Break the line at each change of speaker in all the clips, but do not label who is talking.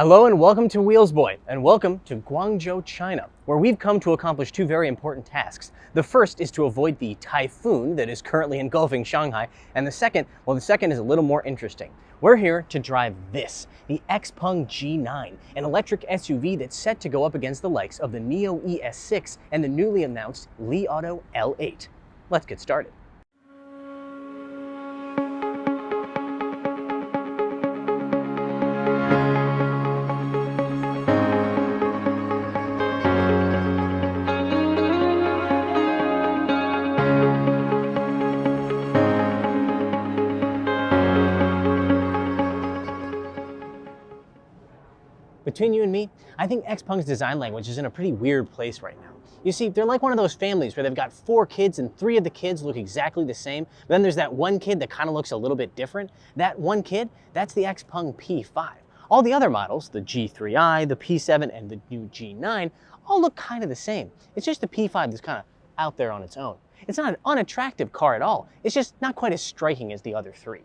Hello and welcome to Wheels Boy, and welcome to Guangzhou, China, where we've come to accomplish two very important tasks. The first is to avoid the typhoon that is currently engulfing Shanghai, and the second is a little more interesting. We're here to drive this, the XPENG G9, an electric SUV that's set to go up against the likes of the NIO ES6 and the newly announced Li Auto L8. Let's get started. Between you and me, I think XPENG's design language is in a pretty weird place right now. You see, they're like one of those families where they've got 4 kids and 3 of the kids look exactly the same. But then there's that one kid that kind of looks a little bit different. That one kid, that's the XPENG P5. All the other models, the G3i, the P7, and the new G9, all look kind of the same. It's just the P5 that's kind of out there on its own. It's not an unattractive car at all. It's just not quite as striking as the other 3.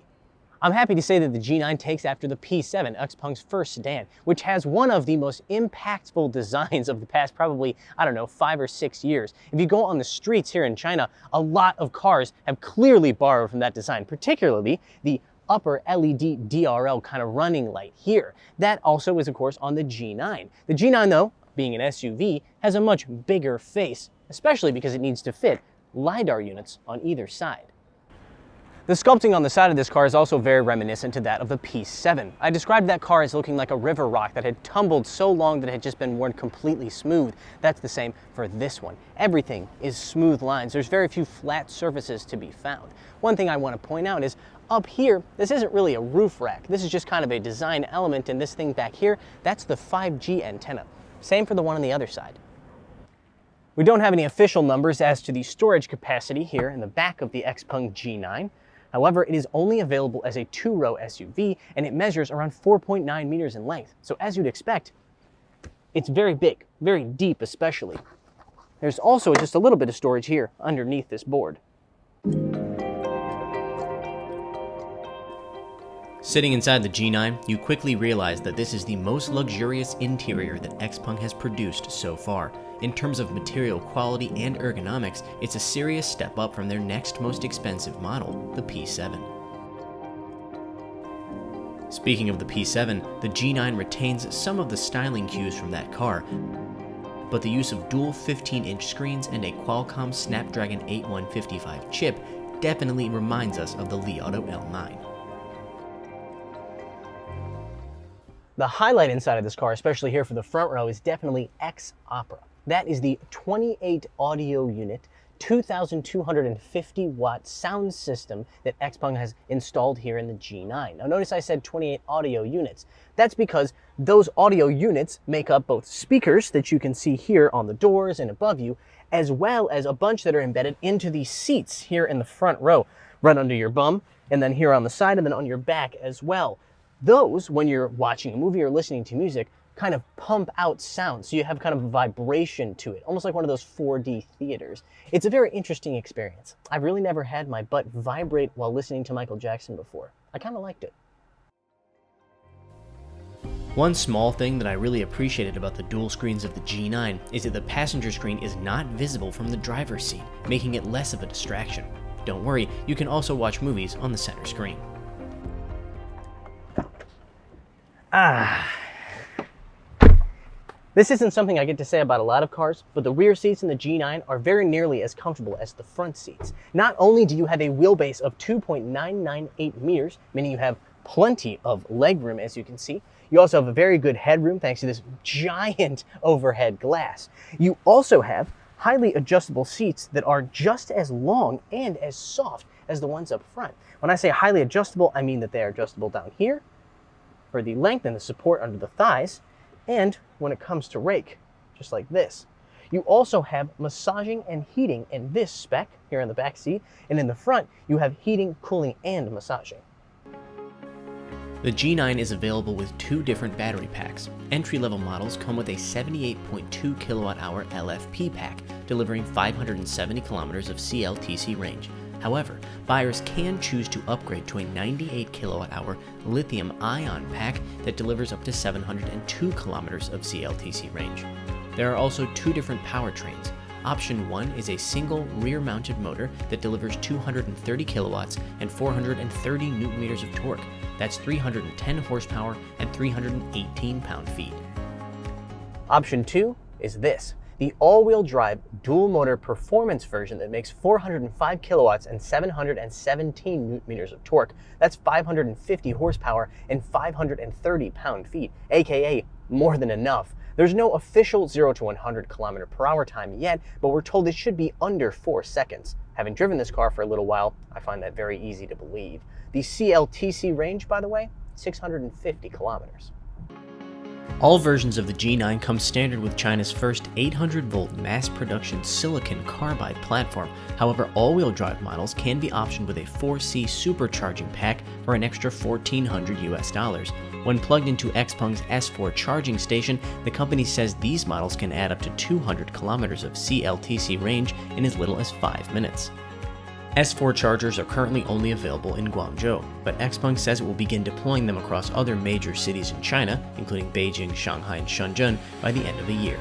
I'm happy to say that the G9 takes after the P7, XPENG's first sedan, which has one of the most impactful designs of the past probably, 5 or 6 years. If you go on the streets here in China, a lot of cars have clearly borrowed from that design, particularly the upper LED DRL kind of running light here. That also is, of course, on the G9. The G9, though, being an SUV, has a much bigger face, especially because it needs to fit LiDAR units on either side. The sculpting on the side of this car is also very reminiscent to that of the P7. I described that car as looking like a river rock that had tumbled so long that it had just been worn completely smooth. That's the same for this one. Everything is smooth lines. There's very few flat surfaces to be found. One thing I want to point out is up here, this isn't really a roof rack. This is just kind of a design element, and this thing back here, that's the 5G antenna. Same for the one on the other side. We don't have any official numbers as to the storage capacity here in the back of the XPENG G9. However, it is only available as a 2-row SUV, and it measures around 4.9 meters in length. So as you'd expect, it's very big, very deep especially. There's also just a little bit of storage here underneath this board.
Sitting inside the G9, you quickly realize that this is the most luxurious interior that XPENG has produced so far. In terms of material quality and ergonomics, it's a serious step up from their next most expensive model, the P7. Speaking of the P7, the G9 retains some of the styling cues from that car, but the use of dual 15-inch screens and a Qualcomm Snapdragon 8155 chip definitely reminds us of the Li Auto L9.
The highlight inside of this car, especially here for the front row, is definitely X Opera. That is the 28 audio unit, 2,250 watt sound system that XPENG has installed here in the G9. Now notice I said 28 audio units. That's because those audio units make up both speakers that you can see here on the doors and above you, as well as a bunch that are embedded into the seats here in the front row, right under your bum, and then here on the side, and then on your back as well. Those, when you're watching a movie or listening to music, kind of pump out sound, so you have kind of a vibration to it, almost like one of those 4D theaters. It's a very interesting experience. I've really never had my butt vibrate while listening to Michael Jackson before. I kind of liked it.
One small thing that I really appreciated about the dual screens of the G9 is that the passenger screen is not visible from the driver's seat, making it less of a distraction. Don't worry, you can also watch movies on the center screen.
This isn't something I get to say about a lot of cars, but the rear seats in the G9 are very nearly as comfortable as the front seats. Not only do you have a wheelbase of 2.998 meters, meaning you have plenty of legroom, as you can see, you also have a very good headroom thanks to this giant overhead glass. You also have highly adjustable seats that are just as long and as soft as the ones up front. When I say highly adjustable, I mean that they are adjustable down here for the length and the support under the thighs, and when it comes to rake, just like this. You also have massaging and heating in this spec here in the back seat, and in the front you have heating, cooling, and massaging.
The G9 is available with 2 different battery packs. Entry-level models come with a 78.2 kWh LFP pack, delivering 570 kilometers of CLTC range. However, buyers can choose to upgrade to a 98 kilowatt-hour lithium-ion pack that delivers up to 702 kilometers of CLTC range. There are also two different powertrains. Option 1 is a single rear-mounted motor that delivers 230 kilowatts and 430 newton-meters of torque. That's 310 horsepower and 318 pound-feet.
Option 2 is this, the all-wheel drive dual-motor performance version that makes 405 kilowatts and 717 newton-meters of torque. That's 550 horsepower and 530 pound-feet, aka more than enough. There's no official 0 to 100 kilometer per hour time yet, but we're told it should be under 4 seconds. Having driven this car for a little while, I find that very easy to believe. The CLTC range, by the way, 650 kilometers.
All versions of the G9 come standard with China's first 800-volt mass production silicon carbide platform. However, all-wheel drive models can be optioned with a 4C supercharging pack for an extra $1,400 US. When plugged into XPENG's S4 charging station, the company says these models can add up to 200 kilometers of CLTC range in as little as 5 minutes. S4 chargers are currently only available in Guangzhou, but XPENG says it will begin deploying them across other major cities in China, including Beijing, Shanghai, and Shenzhen, by the end of the year.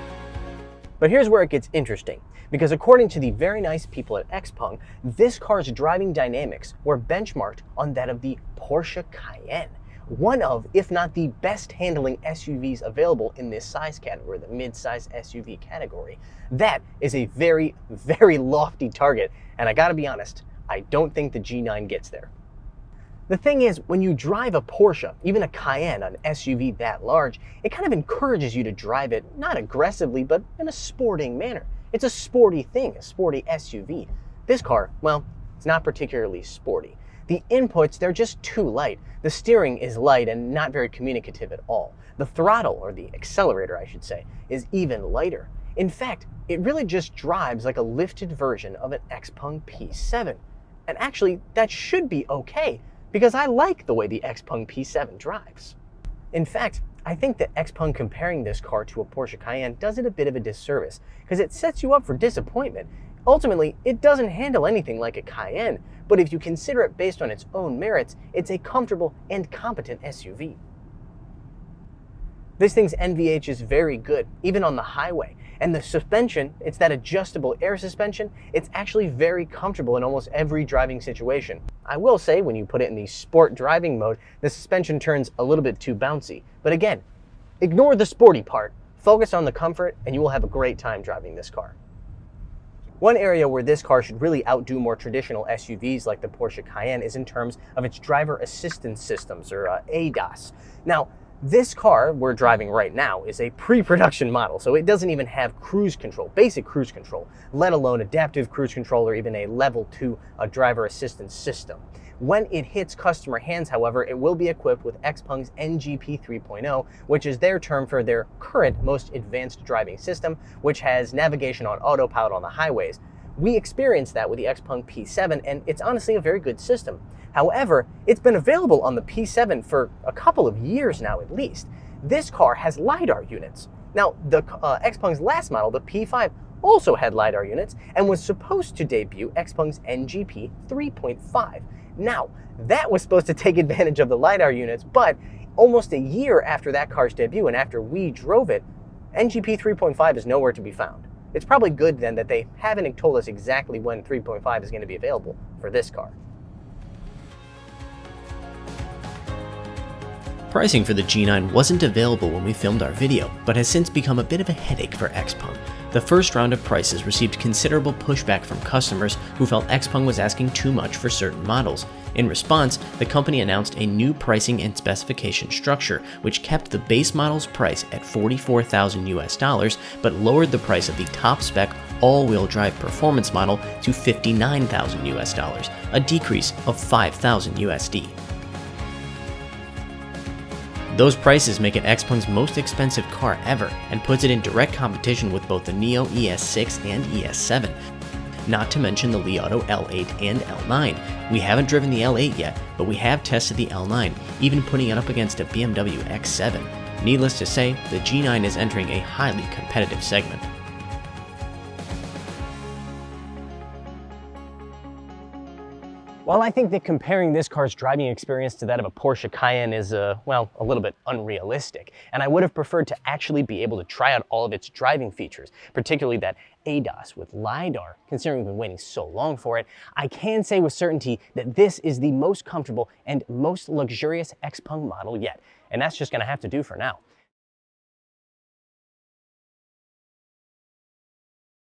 But here's where it gets interesting, because according to the very nice people at XPENG, this car's driving dynamics were benchmarked on that of the Porsche Cayenne, one of, if not the best handling SUVs available in this size category, the mid-size SUV category. That is a very, very lofty target, and I gotta be honest, I don't think the G9 gets there. The thing is, when you drive a Porsche, even a Cayenne, an SUV that large, it kind of encourages you to drive it, not aggressively, but in a sporting manner. It's a sporty thing, a sporty SUV. This car, well, it's not particularly sporty. The inputs, they're just too light. The steering is light and not very communicative at all. The throttle, or the accelerator I should say, is even lighter. In fact, it really just drives like a lifted version of an XPENG P7. And actually, that should be okay, because I like the way the XPENG P7 drives. In fact, I think that XPENG comparing this car to a Porsche Cayenne does it a bit of a disservice, because it sets you up for disappointment. Ultimately, it doesn't handle anything like a Cayenne, but if you consider it based on its own merits, it's a comfortable and competent SUV. This thing's NVH is very good, even on the highway. And the suspension, it's that adjustable air suspension, it's actually very comfortable in almost every driving situation. I will say, when you put it in the sport driving mode, the suspension turns a little bit too bouncy. But again, ignore the sporty part, focus on the comfort, and you will have a great time driving this car. One area where this car should really outdo more traditional SUVs like the Porsche Cayenne is in terms of its driver assistance systems, or ADAS. Now, this car we're driving right now is a pre-production model, so it doesn't even have cruise control, basic cruise control, let alone adaptive cruise control or even a level 2 driver assistance system. When it hits customer hands, however, it will be equipped with XPENG's NGP 3.0, which is their term for their current most advanced driving system, which has navigation on autopilot on the highways. We experienced that with the XPENG P7, and it's honestly a very good system. However, it's been available on the P7 for a couple of years now at least. This car has LiDAR units. Now, the XPENG's last model, the P5, also had LiDAR units and was supposed to debut XPENG's NGP 3.5. Now, that was supposed to take advantage of the LiDAR units, but almost a year after that car's debut and after we drove it, NGP 3.5 is nowhere to be found. It's probably good then that they haven't told us exactly when 3.5 is going to be available for this car.
Pricing for the G9 wasn't available when we filmed our video, but has since become a bit of a headache for XPENG. The first round of prices received considerable pushback from customers who felt XPENG was asking too much for certain models. In response, the company announced a new pricing and specification structure, which kept the base model's price at $44,000 US, but lowered the price of the top spec all-wheel drive performance model to $59,000 US, a decrease of $5,000 USD. Those prices make it XPENG's most expensive car ever and puts it in direct competition with both the Neo ES6 and ES7, not to mention the Li Auto L8 and L9. We haven't driven the L8 yet, but we have tested the L9, even putting it up against a BMW X7. Needless to say, the G9 is entering a highly competitive segment.
While I think that comparing this car's driving experience to that of a Porsche Cayenne is, well, a little bit unrealistic, and I would have preferred to actually be able to try out all of its driving features, particularly that ADAS with LiDAR, considering we've been waiting so long for it, I can say with certainty that this is the most comfortable and most luxurious XPENG model yet, and that's just gonna have to do for now.